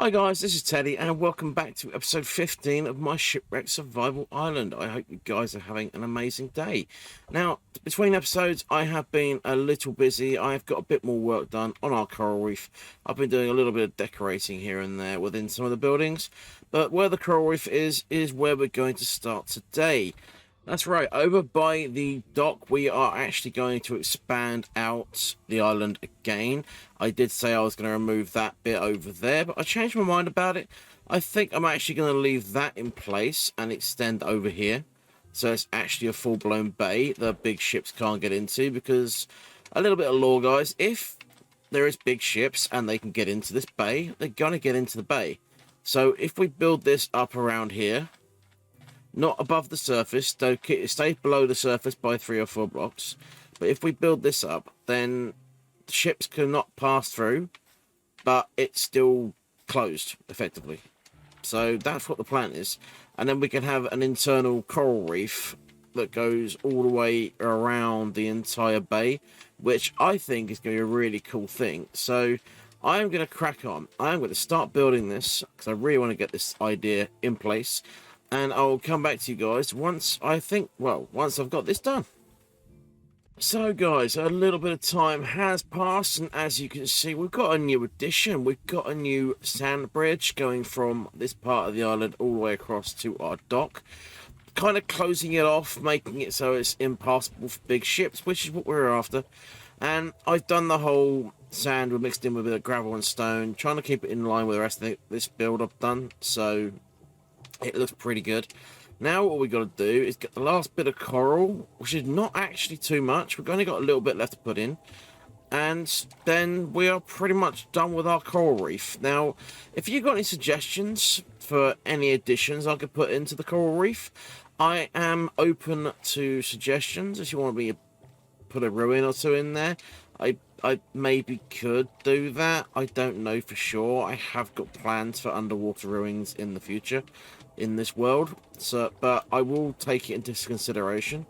Hi guys, this is Teddy and welcome back to episode 15 of my Shipwreck Survival Island. I hope you guys are having an amazing day. Now, between episodes I have been a little busy. I've got a bit more work done on our coral reef. I've been doing a little bit of decorating here and there within some of the buildings. But where the coral reef is where we're going to start today. That's right, over by the dock we are actually going to expand out the island again. I did say I was going to remove that bit over there, but I changed my mind about it. I think I'm actually going to leave that in place and extend over here. So it's actually a full-blown bay that big ships can't get into, because a little bit of lore, guys, if there is big ships and they can get into this bay, they're going to get into the bay. So if we build this up around here, not above the surface, though it stays below the surface by 3 or 4 blocks. But if we build this up, then the ships cannot pass through, but it's still closed, effectively. So that's what the plan is. And then we can have an internal coral reef that goes all the way around the entire bay, which I think is going to be a really cool thing. So I'm going to crack on. I'm going to start building this, because I really want to get this idea in place. And I'll come back to you guys once I've got this done. So guys, a little bit of time has passed, and as you can see, we've got a new addition. We've got a new sand bridge going from this part of the island all the way across to our dock. Kind of closing it off, making it so it's impassable for big ships, which is what we're after. And I've done the whole sand, we mixed in with a bit of gravel and stone, trying to keep it in line with the rest of this build I've done. So it looks pretty good. Now what we got to do is get the last bit of coral, which is not actually too much. We've only got a little bit left to put in. And then we are pretty much done with our coral reef. Now, if you've got any suggestions for any additions I could put into the coral reef, I am open to suggestions. If you want me to put a ruin or two in there, I maybe could do that. I don't know for sure. I have got plans for underwater ruins in the future in this world, so but I will take it into consideration.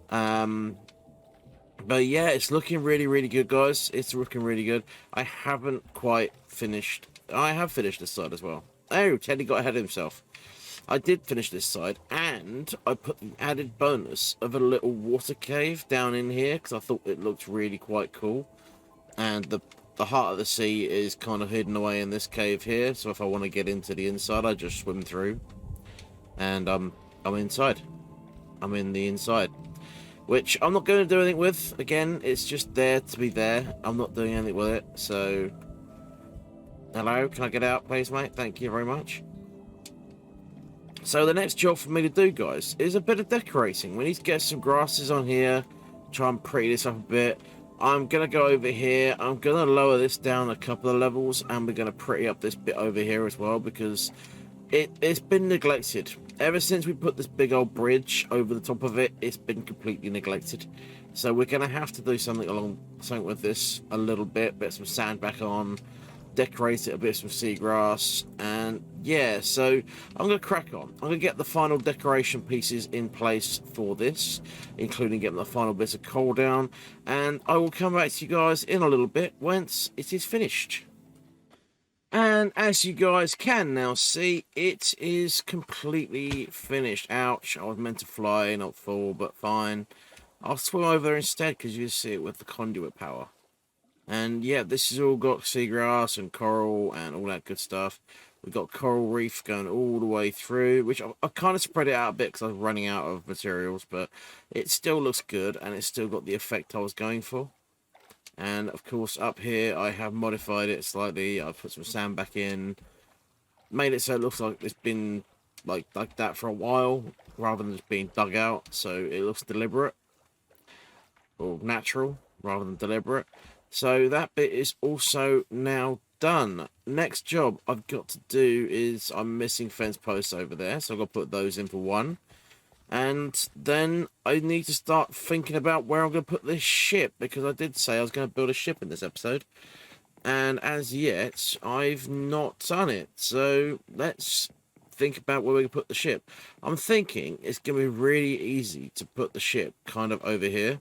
But yeah, it's looking really good, guys. It's looking really good. I haven't quite finished. I have finished this side as well. Oh, Teddy got ahead of himself. I did finish this side, and I put the added bonus of a little water cave down in here because I thought it looked really quite cool. And the heart of the sea is kind of hidden away in this cave here, so if I want to get into the inside, I just swim through, and I'm inside. I'm in the inside, which I'm not going to do anything with. Again, it's just there to be there. I'm not doing anything with it. So, hello, can I get out, please, mate? Thank you very much. So the next job for me to do, guys, is a bit of decorating. We need to get some grasses on here, try and pretty this up a bit. I'm going to go over here. I'm going to lower this down a couple of levels, and we're going to pretty up this bit over here as well, because it's been neglected. Ever since we put this big old bridge over the top of it, it's been completely neglected. So we're going to have to do something with this a little bit, some sand back on, decorate it a bit, some seagrass, and yeah, so I'm going to crack on. I'm going to get the final decoration pieces in place for this, including getting the final bits of coal down, and I will come back to you guys in a little bit once it is finished. And as you guys can now see, it is completely finished. Ouch, I was meant to fly, not fall, but fine. I'll swim over there instead because you see it with the conduit power. And yeah, this has all got seagrass and coral and all that good stuff. We've got coral reef going all the way through, which I kind of spread it out a bit because I was running out of materials, but it still looks good and it's still got the effect I was going for. And of course up here I have modified it slightly. I've put some sand back in, made it so it looks like it's been like that for a while rather than just being dug out, so it looks deliberate or natural rather than deliberate. So that bit is also now done. Next job I've got to do is I'm missing fence posts over there, so I've got to put those in for one. And then I need to start thinking about where I'm going to put this ship, because I did say I was going to build a ship in this episode. And as yet, I've not done it. So let's think about where we can put the ship. I'm thinking it's going to be really easy to put the ship kind of over here.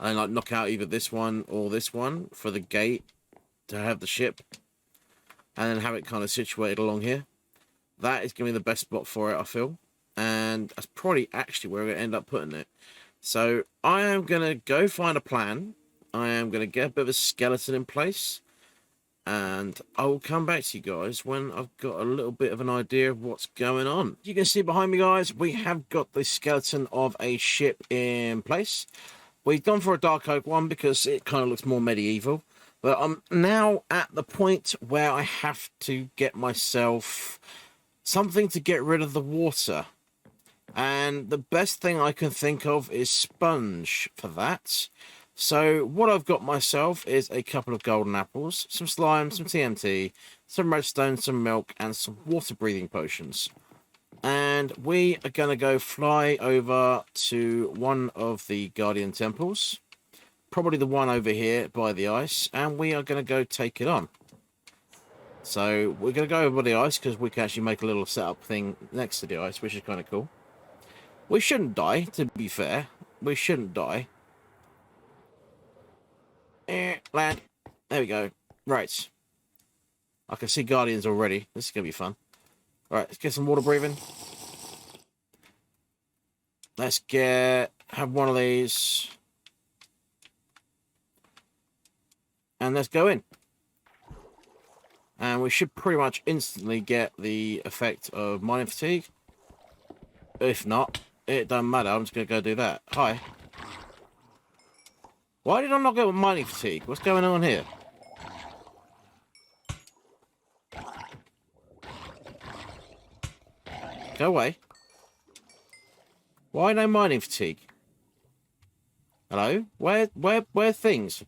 And like knock out either this one or this one for the gate to have the ship. and then have it kind of situated along here. That is going to be the best spot for it, I feel. And that's probably actually where we're going to end up putting it. So I am going to go find a plan. I am going to get a bit of a skeleton in place. And I will come back to you guys when I've got a little bit of an idea of what's going on. You can see behind me, guys, we have got the skeleton of a ship in place. We've gone for a dark oak one because it kind of looks more medieval. But I'm now at the point where I have to get myself something to get rid of the water. And the best thing I can think of is sponge for that. So what I've got myself is a couple of golden apples, some slime, some TNT, some redstone, some milk, and some water breathing potions. And we are going to go fly over to one of the Guardian temples, probably the one over here by the ice, and we are going to go take it on. So we're going to go over by the ice because we can actually make a little setup thing next to the ice, which is kind of cool. We shouldn't die, to be fair. We shouldn't die. Land. There we go. Right. I can see Guardians already. This is going to be fun. Alright, let's get some water breathing. Let's have one of these. And let's go in. And we should pretty much instantly get the effect of mining fatigue. If not, it doesn't matter. I'm just going to go do that. Hi. Why did I not get mining fatigue? What's going on here? Go away. Why no mining fatigue? Hello? Where things?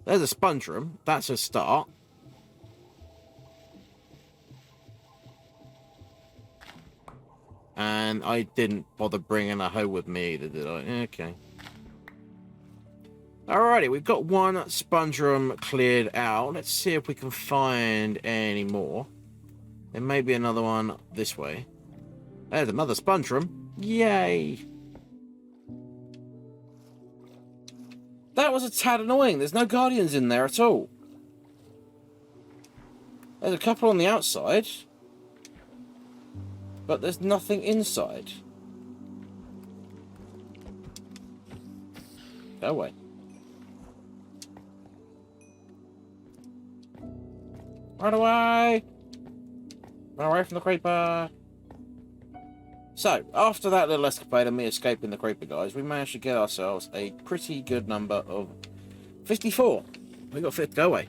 There's a sponge room. That's a start. And I didn't bother bringing a hoe with me either, did I? Okay. Alrighty, we've got one sponge room cleared out. Let's see if we can find any more. There may be another one this way. There's another sponge room. Yay! That was a tad annoying. There's no guardians in there at all. There's a couple on the outside. But there's nothing inside. Go away. Run away! Run away from the creeper! So, after that little escapade of me escaping the creeper, guys, we managed to get ourselves a pretty good number of 54. We got 50. Go away.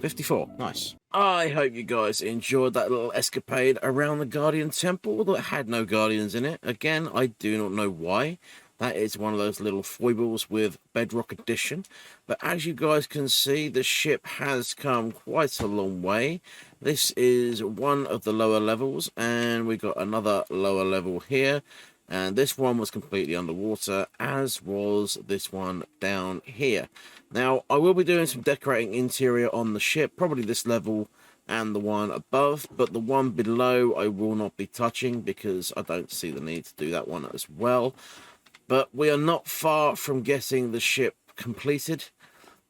54. Nice. I hope you guys enjoyed that little escapade around the Guardian Temple that had no Guardians in it. Again, I do not know why. That is one of those little foibles with Bedrock Edition. But as you guys can see, the ship has come quite a long way. This is one of the lower levels, and we got another lower level here. And this one was completely underwater, as was this one down here. Now, I will be doing some decorating interior on the ship, probably this level and the one above, but the one below I will not be touching because I don't see the need to do that one as well. But we are not far from getting the ship completed.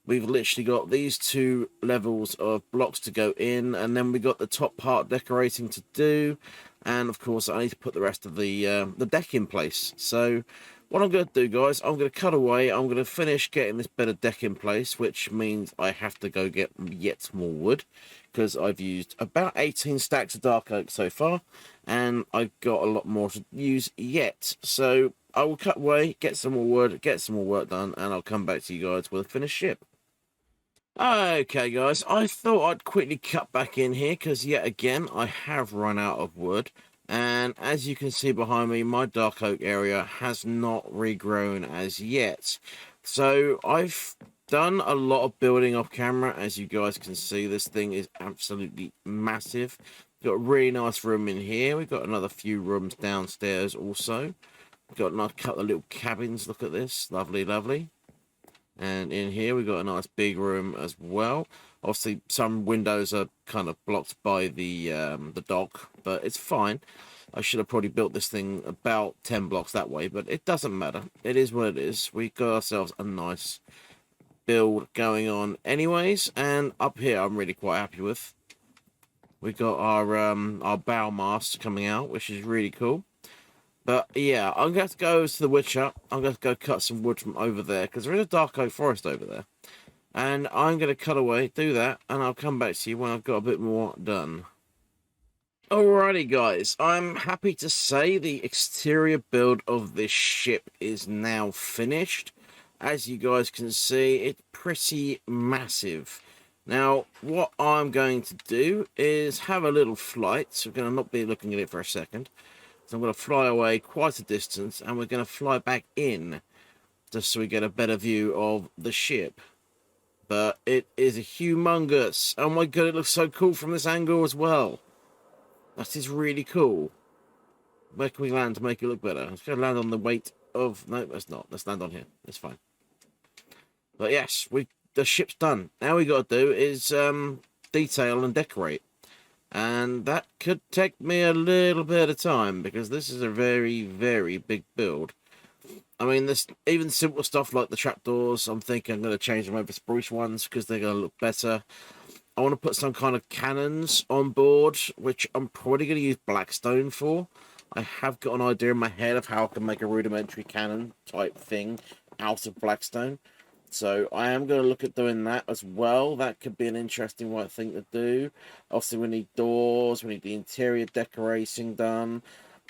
We've literally got these two levels of blocks to go in, and then we got the top part decorating to do. And of course, I need to put the rest of the deck in place. So what I'm going to do, guys, I'm going to cut away. I'm going to finish getting this bit of deck in place, which means I have to go get yet more wood, because I've used about 18 stacks of dark oak so far, and I've got a lot more to use yet. So I will cut away, get some more wood, get some more work done, and I'll come back to you guys with a finished ship. Okay, guys, I thought I'd quickly cut back in here because yet again I have run out of wood, and as you can see behind me, my dark oak area has not regrown as yet. So I've done a lot of building off camera. As you guys can see, this thing is absolutely massive. Got a really nice room in here. We've got another few rooms downstairs also. We've got a nice couple of little cabins. Look at this, lovely, lovely. And in here we've got a nice big room as well. Obviously some windows are kind of blocked by the dock, but it's fine. I should have probably built this thing about 10 blocks that way, but it doesn't matter. It is what it is. We got ourselves a nice build going on anyways, and up here I'm really quite happy with. We got our bow mast coming out, which is really cool. But yeah, I'm going to go to the wood shop. I'm going to go cut some wood from over there because there is a dark oak forest over there. And I'm going to cut away, do that, and I'll come back to you when I've got a bit more done. Alrighty, guys, I'm happy to say the exterior build of this ship is now finished. As you guys can see, it's pretty massive. Now, what I'm going to do is have a little flight. So we're going to not be looking at it for a second. So I'm going to fly away quite a distance, and we're going to fly back in just so we get a better view of the ship. But it is humongous. Oh my god, it looks so cool from this angle as well. That is really cool. Where can we land to make it look better? Let's go land on the weight of... No, let's not. Let's land on here. It's fine. But yes, the ship's done. Now we got to do is detail and decorate. And that could take me a little bit of time because this is a very, very big build. I mean, this even simple stuff like the trapdoors, I'm thinking I'm going to change them over to spruce ones because they're going to look better. I want to put some kind of cannons on board, which I'm probably going to use Blackstone for. I have got an idea in my head of how I can make a rudimentary cannon type thing out of Blackstone. So I am going to look at doing that as well. That could be an interesting thing to do. Obviously, we need doors. We need the interior decorating done.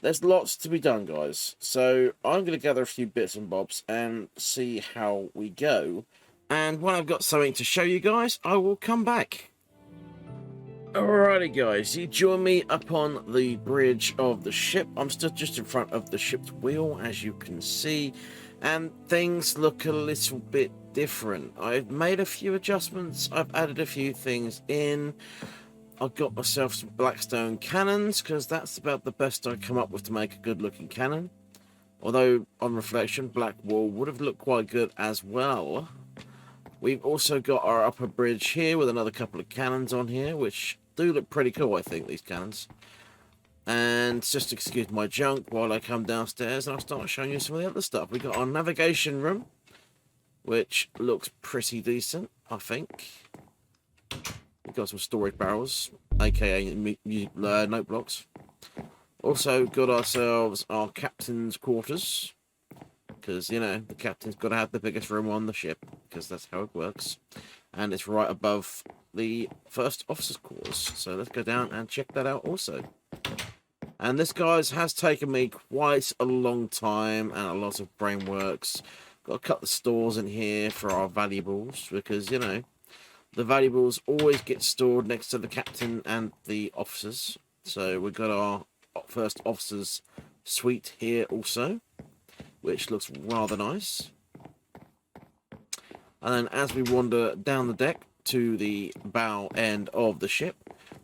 There's lots to be done, guys. So I'm going to gather a few bits and bobs and see how we go. And when I've got something to show you guys, I will come back. Alrighty guys, you join me up on the bridge of the ship. I'm stood just in front of the ship's wheel, as you can see, and things look a little bit different. I've made a few adjustments, I've added a few things in. I've got myself some Blackstone Cannons, because that's about the best I come up with to make a good looking cannon. Although, on reflection, black wool would have looked quite good as well. We've also got our upper bridge here with another couple of cannons on here, which do look pretty cool, I think, these cannons. And just excuse my junk while I come downstairs and I'll start showing you some of the other stuff. We've got our navigation room, which looks pretty decent, I think. We've got some storage barrels, aka note blocks. Also got ourselves our captain's quarters. Because, you know, the captain's got to have the biggest room on the ship, because that's how it works. And it's right above the first officer's quarters. So let's go down and check that out also. And this, guys, has taken me quite a long time and a lot of brain works. Got to cut the stores in here for our valuables, because, you know, the valuables always get stored next to the captain and the officers. So we've got our first officer's suite here also, which looks rather nice. And then as we wander down the deck to the bow end of the ship,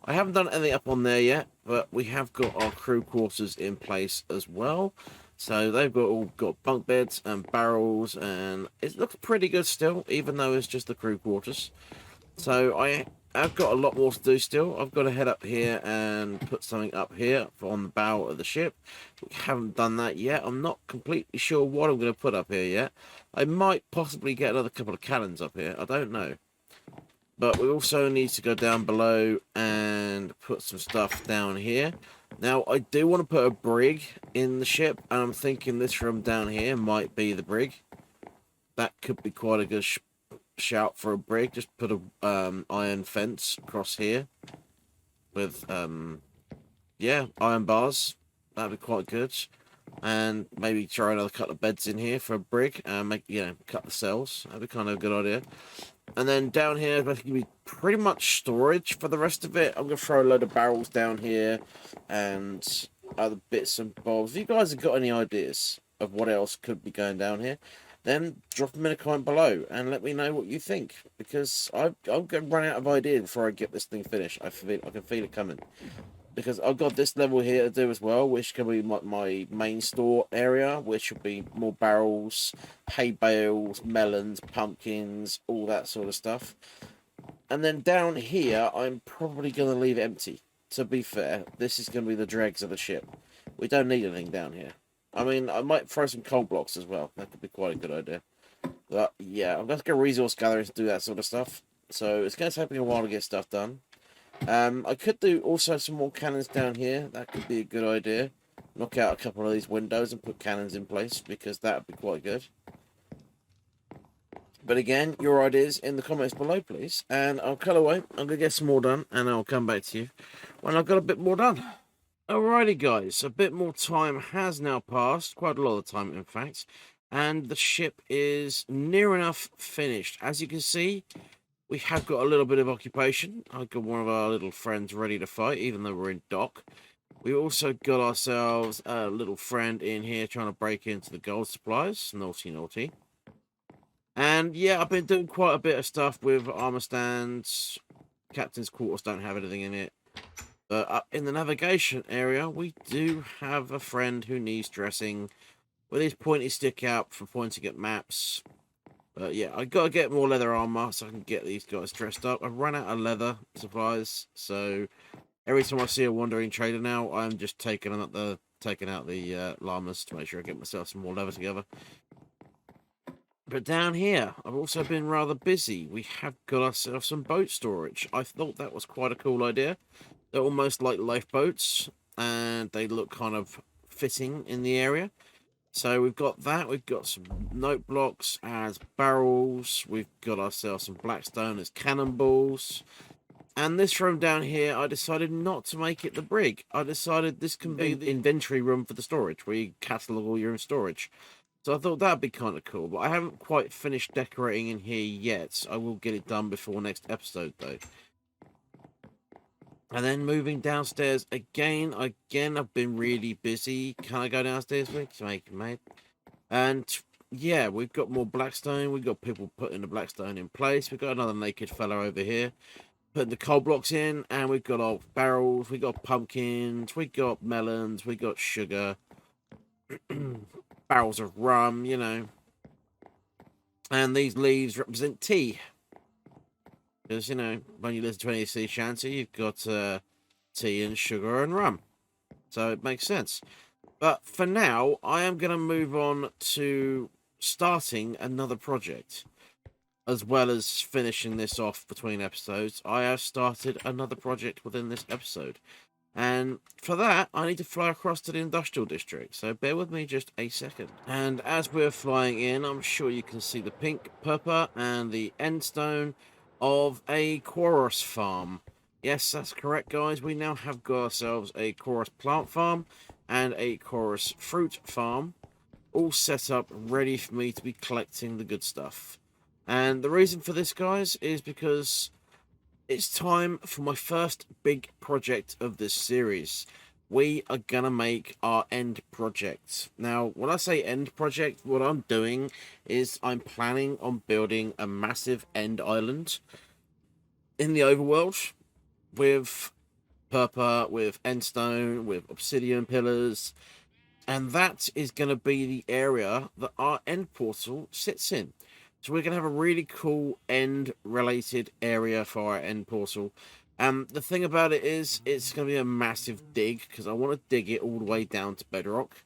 I haven't done anything up on there yet, but we have got our crew quarters in place as well. So they've all got bunk beds and barrels, and it looks pretty good still, even though it's just the crew quarters. So I've got a lot more to do still. I've got to head up here and put something up here on the bow of the ship. We haven't done that yet. I'm not completely sure what I'm going to put up here yet. I might possibly get another couple of cannons up here. I don't know. But we also need to go down below and put some stuff down here. Now, I do want to put a brig in the ship, and I'm thinking this room down here might be the brig. That could be quite a good shout for a brig. Just put a iron fence across here with yeah, iron bars. That'd be quite good. And maybe try another couple of beds in here for a brig and make, you know, cut the cells. That'd be kind of a good idea. And then down here, there's going to be pretty much storage for the rest of it. I'm going to throw a load of barrels down here and other bits and bobs. If you guys have got any ideas of what else could be going down here, then drop them in a comment below and let me know what you think. Because I'm going to run out of ideas before I get this thing finished. I can feel it coming. Because I've got this level here to do as well, which can be my main store area, which will be more barrels, hay bales, melons, pumpkins, all that sort of stuff. And then down here, I'm probably going to leave it empty. To be fair, this is going to be the dregs of the ship. We don't need anything down here. I mean, I might throw some coal blocks as well. That could be quite a good idea. But yeah, I'm going to go resource gathering to do that sort of stuff. So it's going to take me a while to get stuff done. I could do also some more cannons down here. That could be a good idea. Knock out a couple of these windows and put cannons in place, because that would be quite good. But again, your ideas in the comments below, please. And I'll cut away. I'm going to get some more done, and I'll come back to you when I've got a bit more done. Alrighty, guys. A bit more time has now passed. Quite a lot of time, in fact. And the ship is near enough finished. As you can see, we have got a little bit of occupation. I've got one of our little friends ready to fight, even though we're in dock. We also got ourselves a little friend in here trying to break into the gold supplies. Naughty, naughty. And yeah, I've been doing quite a bit of stuff with armor stands. Captain's quarters don't have anything in it. But up in the navigation area, we do have a friend who needs dressing with his pointy stick out for pointing at maps. But yeah, I got to get more leather armor so I can get these guys dressed up. I've run out of leather supplies, so every time I see a wandering trader now, I'm just taking out the llamas to make sure I get myself some more leather together. But down here, I've also been rather busy. We have got ourselves some boat storage. I thought that was quite a cool idea. They're almost like lifeboats, and they look kind of fitting in the area. So we've got that. We've got some note blocks as barrels. We've got ourselves some Blackstone as cannonballs. And this room down here, I decided not to make it the brig. I decided this can be the inventory room for the storage, where you catalog all your storage. So I thought that'd be kind of cool. But I haven't quite finished decorating in here yet. I will get it done before next episode, though. And then moving downstairs again, I've been really busy. Can I go downstairs, mate? And yeah, we've got more Blackstone. We've got people putting the Blackstone in place. We've got another naked fella over here putting the coal blocks in. And we've got our barrels. We've got pumpkins. We've got melons. We've got sugar. Barrels of rum, you know. And these leaves represent tea. Because, you know, when you listen to any sea shanty, you've got tea and sugar and rum. So it makes sense. But for now, I am going to move on to starting another project. As well as finishing this off between episodes, I have started another project within this episode. And for that, I need to fly across to the industrial district. So bear with me just a second. And as we're flying in, I'm sure you can see the pink purple and the end stone of a chorus farm. Yes, that's correct, guys. We now have got ourselves a chorus plant farm and a chorus fruit farm, all set up ready for me to be collecting the good stuff. And the reason for this, guys, is because it's time for my first big project of this series. We are gonna make our end project. Now, when I say end project, what I'm doing is I'm planning on building a massive end island in the overworld with purple, with endstone, with obsidian pillars, and that is going to be the area that our end portal sits in. So we're going to have a really cool end related area for our end portal. The thing about it is it's going to be a massive dig, because I want to dig it all the way down to bedrock,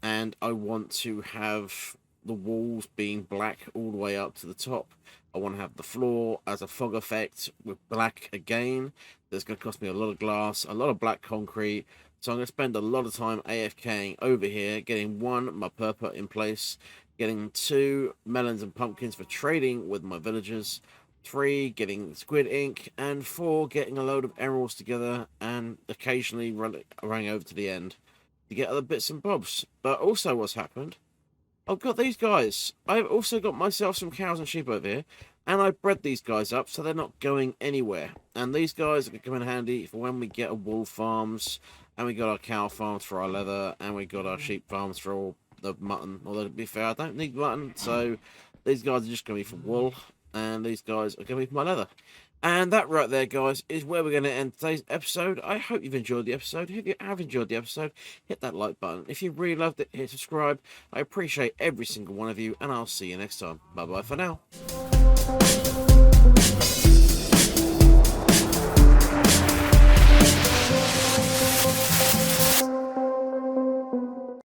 and I want to have the walls being black all the way up to the top. I want to have the floor as a fog effect with black again. That's going to cost me a lot of glass, a lot of black concrete. So I'm going to spend a lot of time AFKing over here, getting one, my purple in place, getting 2, melons and pumpkins for trading with my villagers, 3, getting squid ink, and 4, getting a load of emeralds together and occasionally running over to the end to get other bits and bobs. But also what's happened, I've got these guys. I've also got myself some cows and sheep over here, and I bred these guys up so they're not going anywhere. And these guys are going to come in handy for when we get a wool farms, and we got our cow farms for our leather, and we got our sheep farms for all the mutton. Although, to be fair, I don't need mutton, so these guys are just going to be for wool, and these guys are going to be for my leather. And that right there, guys, is where we're going to end today's episode. I hope you've enjoyed the episode. If you have enjoyed the episode, hit that like button. If you really loved it, hit subscribe. I appreciate every single one of you, and I'll see you next time. Bye-bye for now.